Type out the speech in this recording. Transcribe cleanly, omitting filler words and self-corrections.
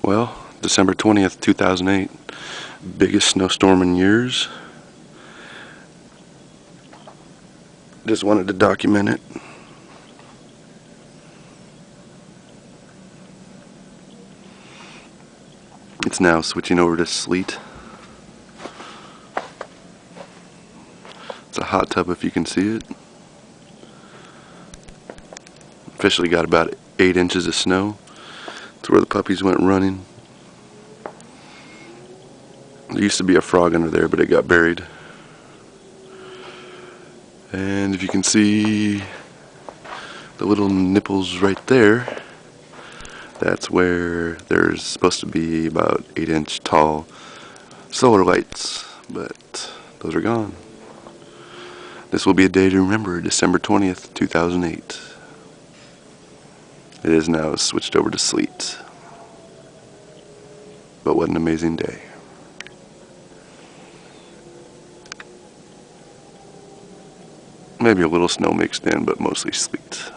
Well, December 20th, 2008, biggest snowstorm in years. Just wanted to document it. It's now switching over to sleet. It's a hot tub if you can see it. Officially got about 8 inches of snow. It's where the puppies went running. There used to be a frog under there, but it got buried. And if you can see the little nipples right there, that's where there's supposed to be about 8-inch tall solar lights, but those are gone. This will be a day to remember, December 20th, 2008. It is now switched over to sleet. But what an amazing day. Maybe a little snow mixed in, but mostly sleet.